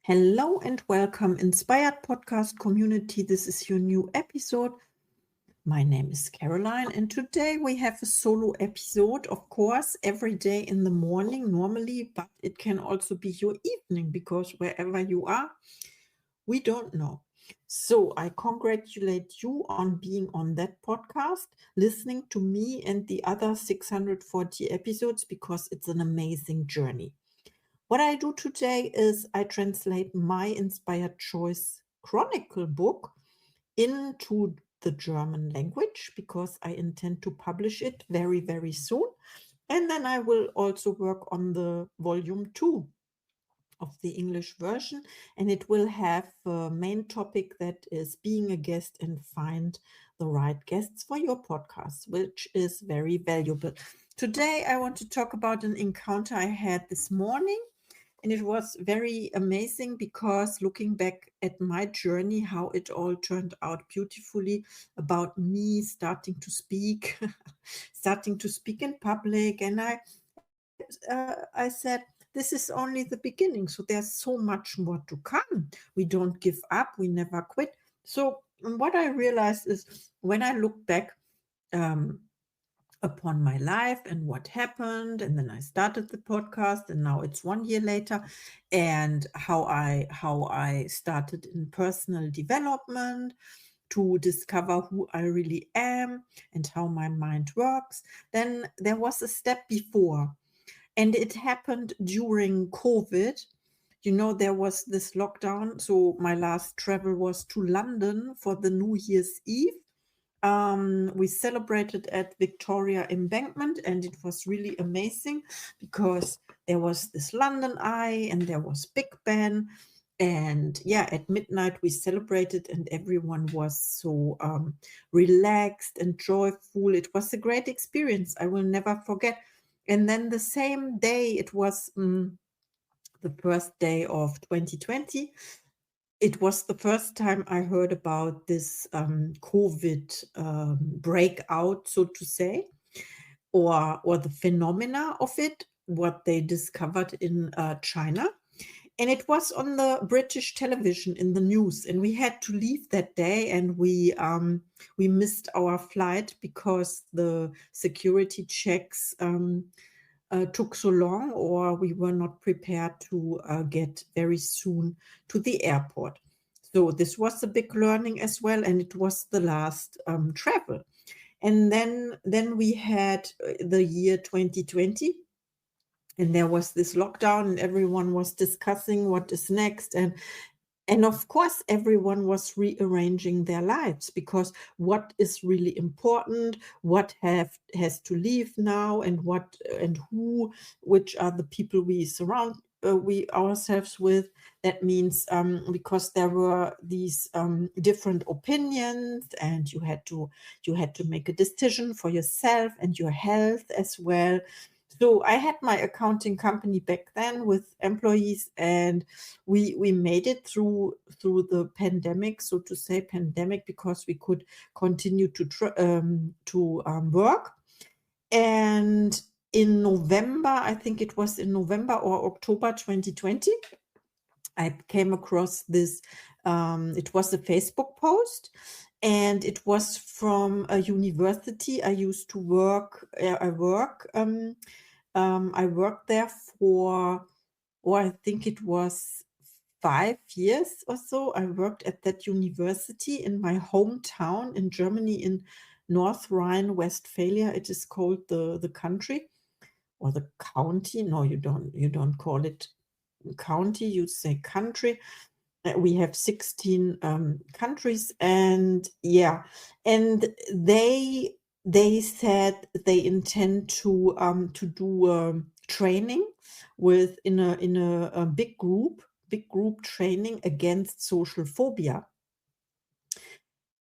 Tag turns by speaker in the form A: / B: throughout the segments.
A: Hello and welcome, Inspired Podcast community. This is your new episode. My name is Caroline, and today we have a solo episode, of course, every day in the morning normally, but it can also be your evening because wherever you are, we don't know. So I congratulate you on being on that podcast, listening to me and the other 640 episodes because it's an amazing journey. What I do today is I translate my Inspired Choice Chronicle book into the German language because I intend to publish it very, very soon. And then I will also work on the volume 2 of the English version, and it will have a main topic that is being a guest and find the right guests for your podcast, which is very valuable. Today, I want to talk about an encounter I had this morning. And it was very amazing because looking back at my journey, how it all turned out beautifully about me starting to speak, starting to speak in public. And I said, this is only the beginning. So there's so much more to come. We don't give up. We never quit. So what I realized is when I look back, upon my life and what happened, and then I started the podcast, and now it's 1 year later, and how I started in personal development to discover who I really am and how my mind works. Then there was a step before, and it happened during COVID. There was this lockdown, so my last travel was to London for the New Year's Eve. We celebrated at Victoria Embankment, and it was really amazing because there was this London Eye and there was Big Ben. And yeah, at midnight we celebrated, and everyone was so relaxed and joyful. It was a great experience. I will never forget. And then the same day, it was the first day of 2020. It was the first time I heard about this COVID breakout, so to say, or the phenomena of it, what they discovered in China. And it was on the British television in the news, and we had to leave that day, and we missed our flight because the security checks took so long, or we were not prepared to get very soon to the airport. So this was a big learning as well, and it was the last travel. And then we had the year 2020, and there was this lockdown, and everyone was discussing what is next. And of course, everyone was rearranging their lives because what is really important, what has to leave now, and what and who, which are the people we surround we ourselves with. That means because there were these different opinions, and you had to make a decision for yourself and your health as well. So I had my accounting company back then with employees, and we made it through the pandemic, so to say, because we could continue to work. And in November, I think it was in November or October 2020, I came across this. It was a Facebook post, and it was from a university I used to work. I worked there for, or I think it was 5 years or so. I worked at that university in my hometown in Germany, in North Rhine-Westphalia. It is called the country or the county. No, you don't call it county. You say country. We have 16 countries, and yeah, and they said they intend to do training in a big group training against social phobia.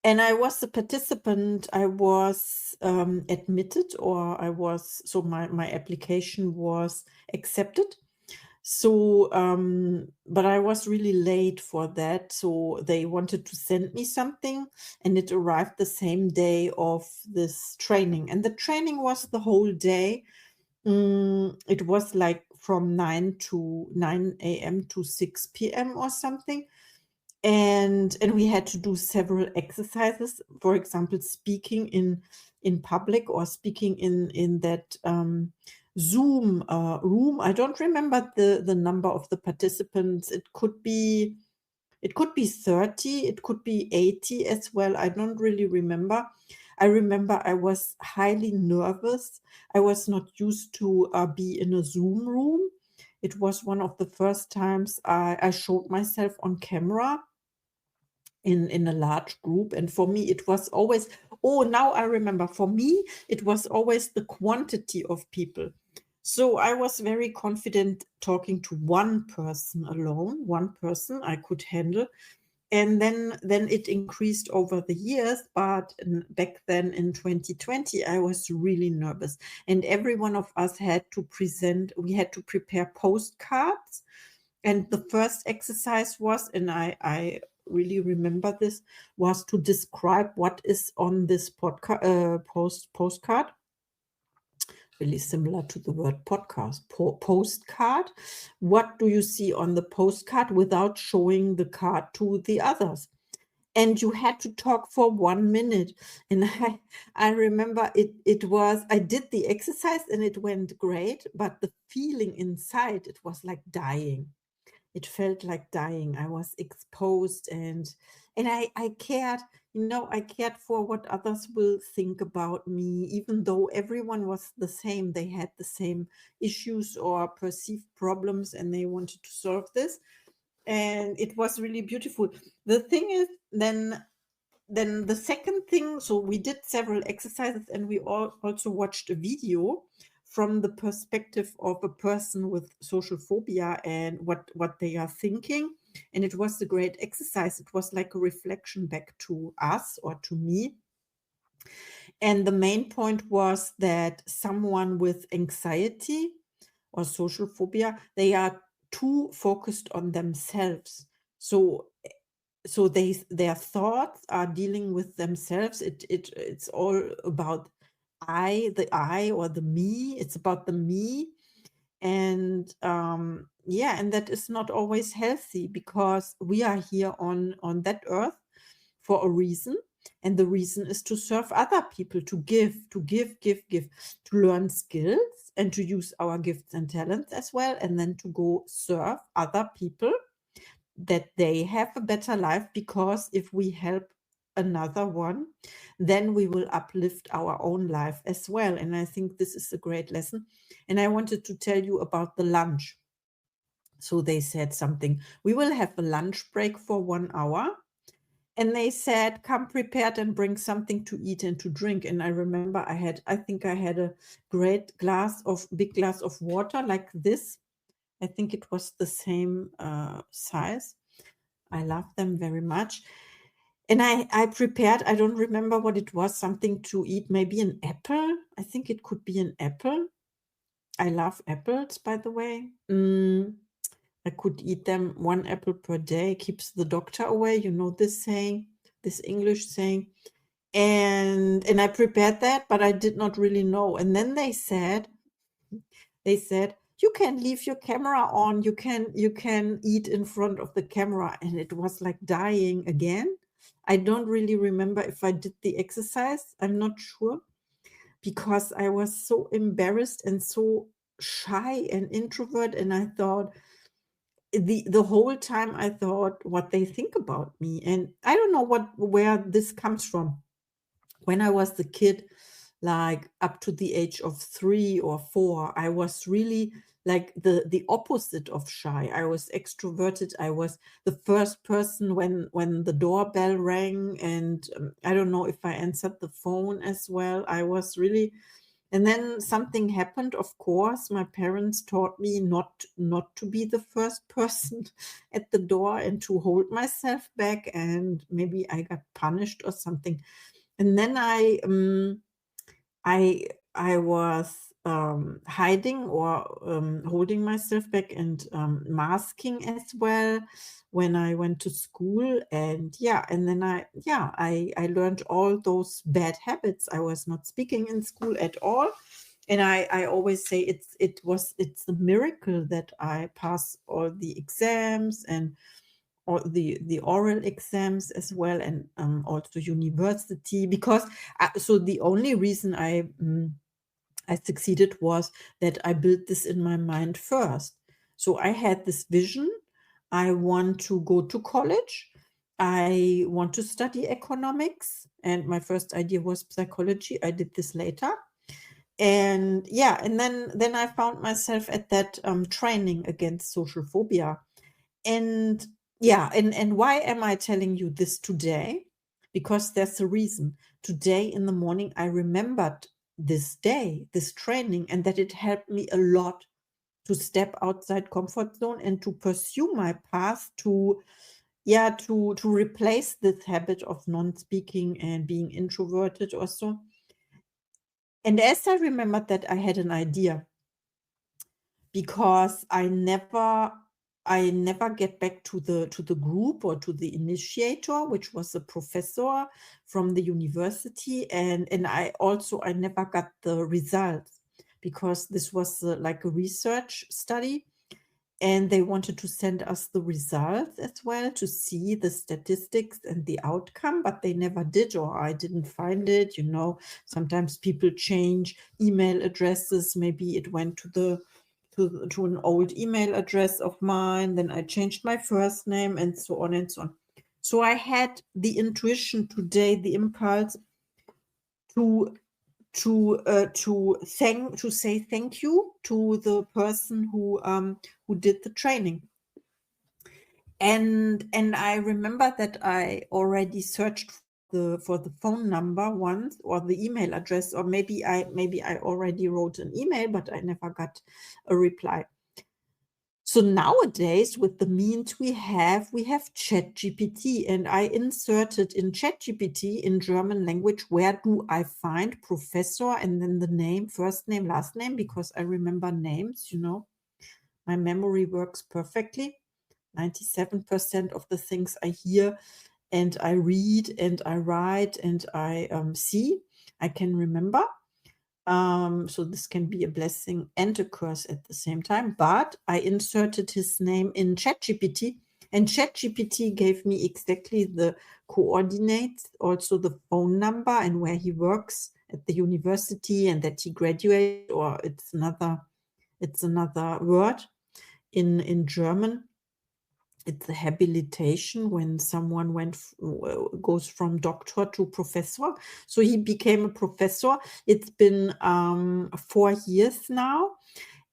A: And I was a participant. I was admitted, or so my application was accepted. So, but I was really late for that. So they wanted to send me something, and it arrived the same day of this training. And the training was the whole day. It was like from 9 a.m. to 6 p.m. or something. And we had to do several exercises, for example, speaking in public or speaking in that Zoom room. I don't remember the number of the participants. It could be 30, it could be 80 as well. I don't really remember. I remember I was highly nervous. I was not used to be in a Zoom room. It was one of the first times I showed myself on camera in a large group. And for me, it was always, now I remember, for me, it was always the quantity of people. So I was very confident talking to one person alone, one person I could handle. And then it increased over the years, but back then in 2020, I was really nervous. And every one of us we had to prepare postcards. And the first exercise was, and I really remember this, was to describe what is on this postcard. Really similar to the word podcast, postcard. What do you see on the postcard without showing the card to the others? And you had to talk for 1 minute. And I remember I did the exercise and it went great, but the feeling inside, it was like dying. It felt like dying. I was exposed and I cared, I cared for what others will think about me, even though everyone was the same. They had the same issues or perceived problems and they wanted to solve this. And it was really beautiful. The thing is, then the second thing, so we did several exercises and we also watched a video from the perspective of a person with social phobia and what they are thinking. And it was a great exercise. It was like a reflection back to us or to me. And the main point was that someone with anxiety or social phobia, they are too focused on themselves. So their thoughts are dealing with themselves. It's all about the I or the me. It's about the me. And and that is not always healthy, because we are here on that earth for a reason. And the reason is to serve other people, to give, to learn skills and to use our gifts and talents as well. And then to go serve other people, that they have a better life, because if we help another one, then we will uplift our own life as well. And I think this is a great lesson. And I wanted to tell you about the lunch. So they said something, we will have a lunch break for 1 hour. And they said, come prepared and bring something to eat and to drink. And I remember I think I had a big glass of water like this. I think it was the same size. I love them very much. And I prepared, I don't remember what it was, something to eat, maybe an apple. I think it could be an apple. I love apples, by the way. I could eat them 1 apple per day, keeps the doctor away. You know this saying, this English saying. And I prepared that, but I did not really know. And then they said, you can leave your camera on. You can eat in front of the camera. And it was like dying again. I don't really remember if I did the exercise. I'm not sure, because I was so embarrassed and so shy and introvert. And I thought, the whole time I thought what they think about me. And I don't know where this comes from. When I was the kid, like up to the age of 3 or 4, I was really like the opposite of shy. I was extroverted. I was the first person when the doorbell rang, and I don't know if I answered the phone as well. I was really. And then something happened, of course. My parents taught me not to be the first person at the door and to hold myself back, and maybe I got punished or something. And then I was hiding or holding myself back and masking as well when I went to school. And then I learned all those bad habits. I was not speaking in school at all. And I always say it's a miracle that I pass all the exams and or the oral exams as well, and also university, because so the only reason I succeeded was that I built this in my mind first. So I had this vision. I want to go to college. I want to study economics. And my first idea was psychology. I did this later. And yeah, and then I found myself at that training against social phobia. And yeah, and why am I telling you this today? Because there's a reason. Today in the morning, I remembered this day, this training, and that it helped me a lot to step outside comfort zone and to pursue my path to replace this habit of non-speaking and being introverted or so. And as I remembered that, I had an idea, because I never get back to the group or to the initiator, which was a professor from the university, and I never got the results, because this was like a research study, and they wanted to send us the results as well to see the statistics and the outcome, but they never did, or I didn't find it. Sometimes people change email addresses. Maybe it went to an old email address of mine, then I changed my first name, and so on and so on. So I had the intuition today, the impulse to say thank you to the person who did the training. And I remember that I already searched for the phone number once, or the email address, or maybe I already wrote an email, but I never got a reply. So nowadays, with the means we have ChatGPT, and I inserted in ChatGPT in German language, where do I find professor, and then the name, first name, last name, because I remember names, my memory works perfectly. 97% of the things I hear and I read and I write and I see, I can remember. So this can be a blessing and a curse at the same time. But I inserted his name in ChatGPT, and ChatGPT gave me exactly the coordinates, also the phone number, and where he works at the university, and that he graduated, or it's another word in German. It's a habilitation, when someone goes from doctor to professor. So he became a professor. It's been 4 years now,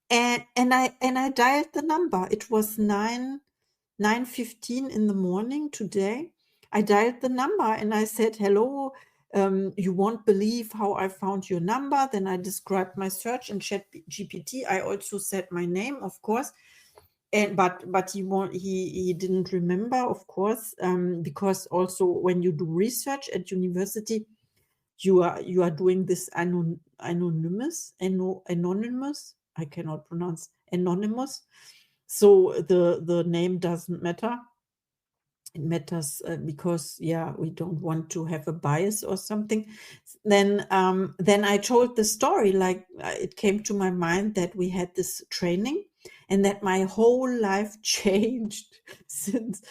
A: and I dialed the number. It was 9:15 in the morning today. I dialed the number and I said, "Hello, you won't believe how I found your number." Then I described my search in ChatGPT. I also said my name, of course. And but he didn't remember, of course, because also when you do research at university, you are doing this anonymous. I cannot pronounce anonymous. So the name doesn't matter. It matters because we don't want to have a bias or something. Then I told the story, like it came to my mind that we had this training, and that my whole life changed since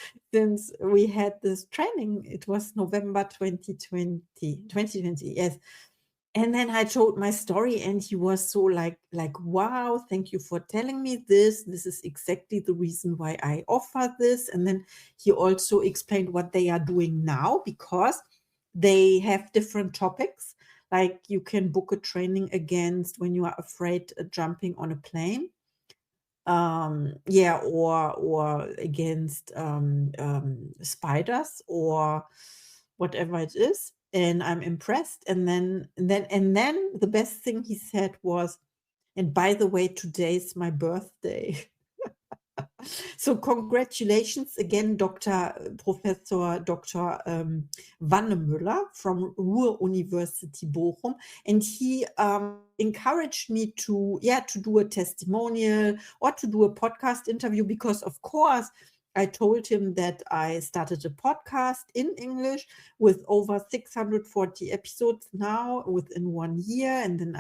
A: we had this training. It was November 2020, yes. And then I told my story, and he was so like, wow, thank you for telling me this. This is exactly the reason why I offer this. And then he also explained what they are doing now, because they have different topics. Like you can book a training against when you are afraid jumping on a plane. Or against spiders or whatever it is. And I'm impressed. And then the best thing he said was, and by the way, today is my birthday. So congratulations again, Professor Dr. Wannemüller from Ruhr-University Bochum. And he encouraged me to do a testimonial or to do a podcast interview, because of course I told him that I started a podcast in English with over 640 episodes now within 1 year, and then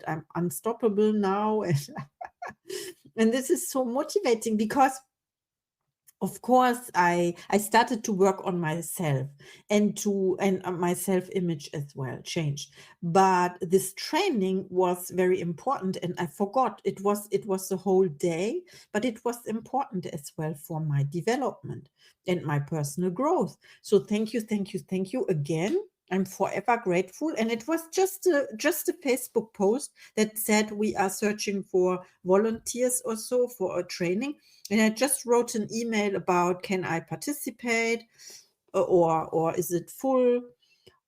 A: I'm unstoppable now. And this is so motivating because of course I started to work on myself and my self-image as well changed, but this training was very important, and I forgot it was the whole day, but it was important as well for my development and my personal growth. So thank you again. I'm forever grateful. And it was just a Facebook post that said we are searching for volunteers or so for a training, and I just wrote an email about, can I participate, or is it full,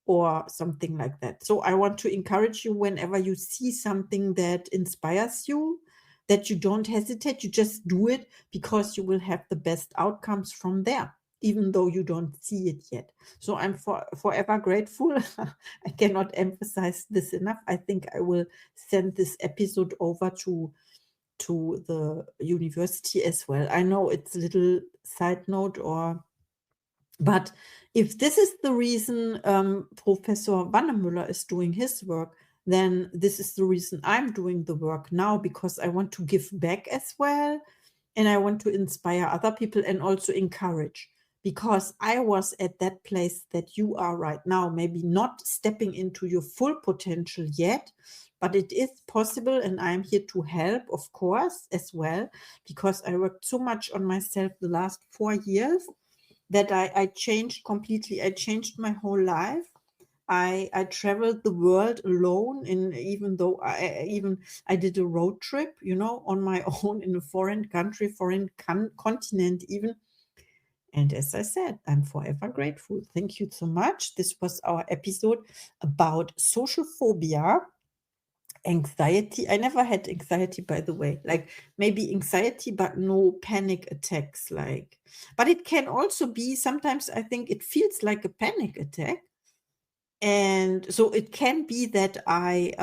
A: or something like that. So I want to encourage you, whenever you see something that inspires you, that you don't hesitate, you just do it, because you will have the best outcomes from there, even though you don't see it yet. So I'm forever grateful. I cannot emphasize this enough. I think I will send this episode over to the university as well. I know it's a little side note, but if this is the reason Professor Wannemüller is doing his work, then this is the reason I'm doing the work now, because I want to give back as well, and I want to inspire other people and also encourage, because I was at that place that you are right now, maybe not stepping into your full potential yet, but it is possible, and I'm here to help, of course, as well, because I worked so much on myself the last 4 years that I changed completely. I changed my whole life. I traveled the world alone, and even though I did a road trip, on my own in a foreign country, foreign continent even. And as I said, I'm forever grateful. Thank you so much. This was our episode about social phobia, anxiety. I never had anxiety, by the way, like maybe anxiety, but no panic attacks. But it can also be, sometimes I think it feels like a panic attack. And so it can be that I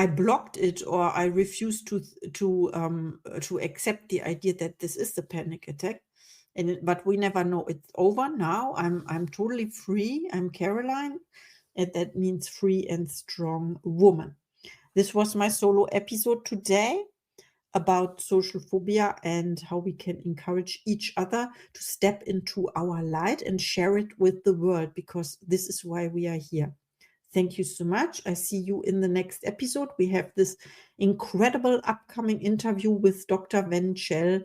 A: blocked it, or I refused to accept the idea that this is a panic attack. But we never know. It's over now. I'm totally free. I'm Caroline, and that means free and strong woman. This was my solo episode today about social phobia and how we can encourage each other to step into our light and share it with the world, because this is why we are here. Thank you so much. I see you in the next episode. We have this incredible upcoming interview with Dr. Wenchel.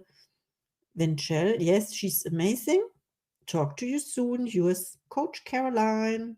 A: Yes, she's amazing. Talk to you soon. Yours, Coach Caroline.